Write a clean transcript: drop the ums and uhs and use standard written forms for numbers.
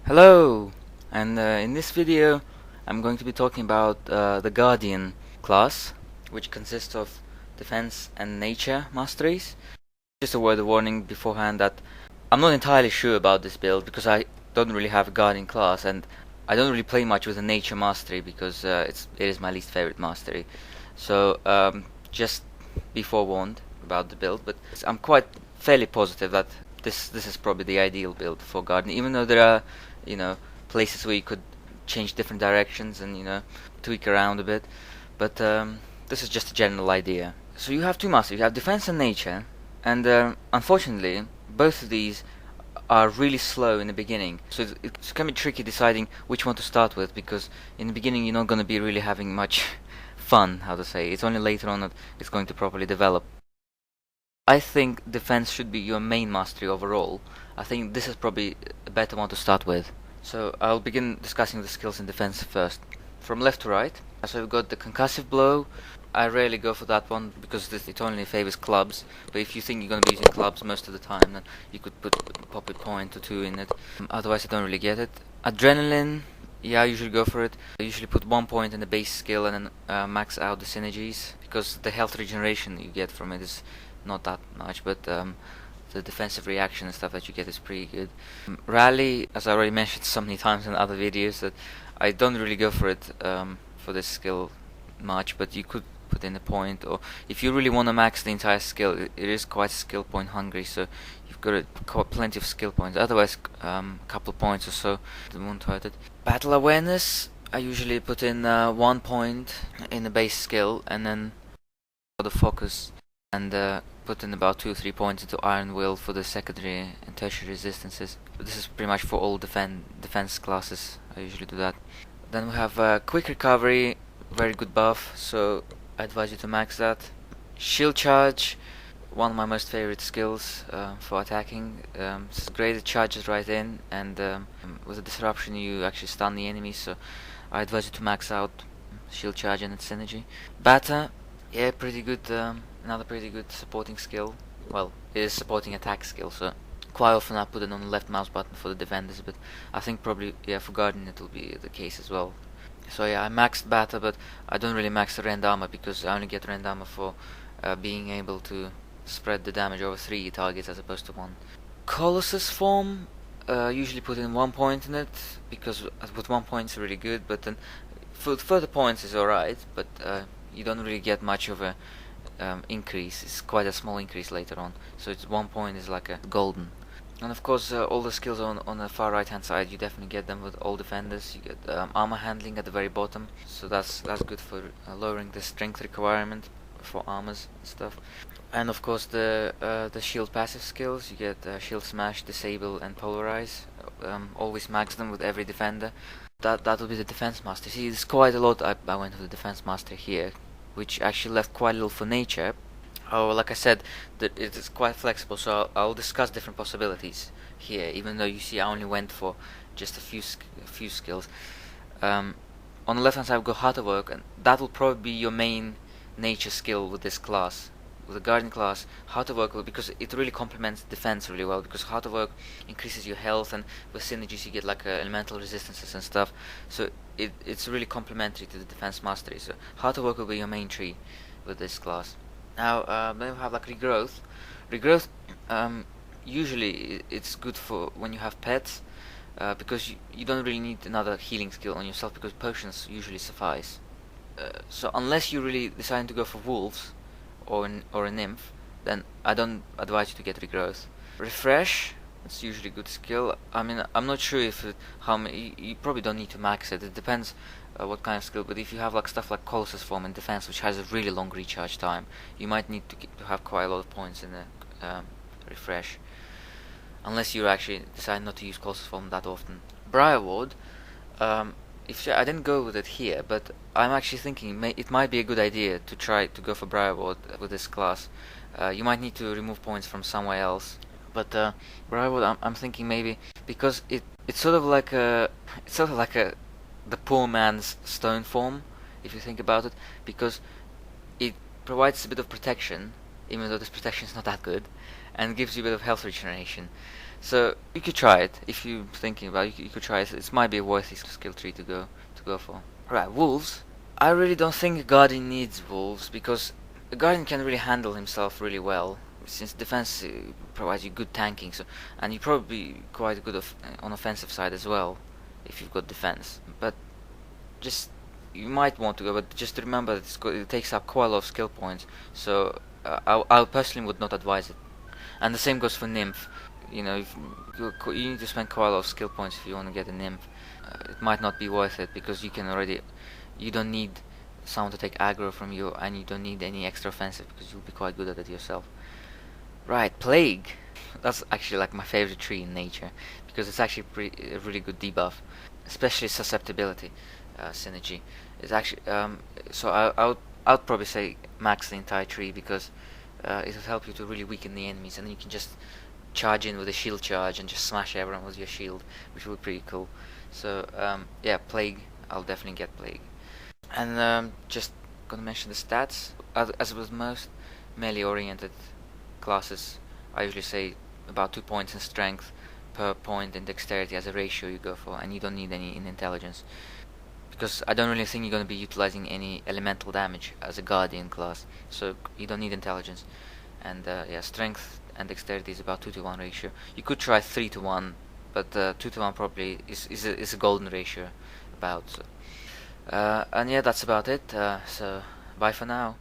Hello, and in this video I'm going to be talking about the Guardian class, which consists of defense and nature masteries. Just a word of warning beforehand that I'm not entirely sure about this build because I don't really have a Guardian class, and I don't really play much with a nature mastery because it is my least favorite mastery. So just be forewarned about the build, but I'm quite fairly positive that this is probably the ideal build for Guardian, even though there are places where you could change different directions and tweak around a bit, but this is just a general idea. So you have two masters, you have defense and nature, and unfortunately both of these are really slow in the beginning, so it's going to be tricky deciding which one to start with, because in the beginning you're not going to be really having much fun, how to say. It's only later on that it's going to properly develop. I think defense should be your main mastery overall. I think this is probably a better one to start with. So I'll begin discussing the skills in defense first. From left to right, so we've got the concussive blow. I rarely go for that one because it only favors clubs, but if you think you're going to be using clubs most of the time, then you could pop a point or two in it. Otherwise I don't really get it. Adrenaline, yeah, I usually go for it. I usually put 1 point in the base skill and then max out the synergies, because the health regeneration you get from it is not that much, but the defensive reaction and stuff that you get is pretty good. Rally, as I already mentioned so many times in other videos, that I don't really go for it for this skill much, but you could put in a point, or if you really want to max the entire skill, it is quite skill point hungry, so you've got plenty of skill points. Otherwise, a couple points or so, it won't hurt it. Battle awareness, I usually put in 1 point in the base skill, and then for the focus, and put in about 2 or 3 points into Iron Will for the secondary and tertiary resistances. But this is pretty much for all defense classes. I usually do that. Then we have quick recovery, very good buff, so I advise you to max that. Shield charge, one of my most favorite skills for attacking. It's great, it charges right in, and with the disruption you actually stun the enemy, so I advise you to max out shield charge and its synergy. Batter, yeah, pretty good. Another pretty good supporting skill. Well, it is supporting attack skill, so quite often I put it on the left mouse button for the defenders, but I think probably, yeah, for Guardian it will be the case as well. So yeah, I maxed Batter, but I don't really max the Rend Armor, because I only get Rend Armor for being able to spread the damage over 3 targets as opposed to 1. Colossus form, usually put in 1 point in it, because with 1 point it's really good, but then for further points is alright, but you don't really get much of a increase. It's quite a small increase later on, so it's 1 point is like a golden. And of course all the skills on the far right hand side, you definitely get them with all defenders. You get armor handling at the very bottom, so that's good for lowering the strength requirement for armors and stuff. And of course the shield passive skills, you get shield smash, disable and polarize. Always max them with every defender. That will be the defense master. See, there's quite a lot. I went with the defense master here, which actually left quite little for nature. Oh, like I said, that it is quite flexible, so I'll discuss different possibilities here, even though you see I only went for just a few skills. On the left hand side we've got Heart of Oak, and that will probably be your main nature skill with this class. With the Guardian class, Heart of Oak, because it really complements defense really well, because Heart of Oak increases your health, and with synergies you get like elemental resistances and stuff, so it's really complementary to the defense mastery. So Heart of Oak will be your main tree with this class. Now then we have like Regrowth. Regrowth, usually it's good for when you have pets, because you don't really need another healing skill on yourself, because potions usually suffice. So unless you really decide to go for wolves or a nymph, then I don't advise you to get Regrowth. Refresh, it's usually a good skill. I mean, I'm not sure if how many. You probably don't need to max it. It depends what kind of skill. But if you have like stuff like Colossus form and defense, which has a really long recharge time, you might need to have quite a lot of points in the refresh. Unless you actually decide not to use Colossus form that often. Briarward. I didn't go with it here, but I'm actually thinking it might be a good idea to try to go for Briarward with this class. You might need to remove points from somewhere else, but Briarward, I'm thinking maybe because it's sort of like the poor man's stone form, if you think about it, because it provides a bit of protection, even though this protection is not that good, and gives you a bit of health regeneration. So you could try it if you're thinking about it. You could try it. It might be a worthy skill tree to go for. Right, wolves. I really don't think a guardian needs wolves because a guardian can really handle himself really well. Since defense provides you good tanking, so and you probably quite good on offensive side as well if you've got defense. But just you might want to go, but just remember it takes up quite a lot of skill points. So I personally would not advise it. And the same goes for nymph. You know, if you need to spend quite a lot of skill points if you want to get a nymph. It might not be worth it because you don't need someone to take aggro from you, and you don't need any extra offensive because you'll be quite good at it yourself. Right, plague. That's actually like my favorite tree in nature because it's actually a really good debuff, especially susceptibility synergy. It's actually so I'd probably say max the entire tree because it'll help you to really weaken the enemies, and then you can just charge in with a shield charge and just smash everyone with your shield, which would be pretty cool. So yeah, plague. I'll definitely get plague. And just gonna mention the stats. As with most melee-oriented classes, I usually say about 2 points in strength per point in dexterity as a ratio you go for, and you don't need any in intelligence because I don't really think you're going to be utilizing any elemental damage as a guardian class, so you don't need intelligence. And yeah, strength and dexterity is about 2-to-1 ratio. You could try 3-to-1, but 2-to-1 probably is a golden ratio about. So. And yeah, that's about it. So bye for now.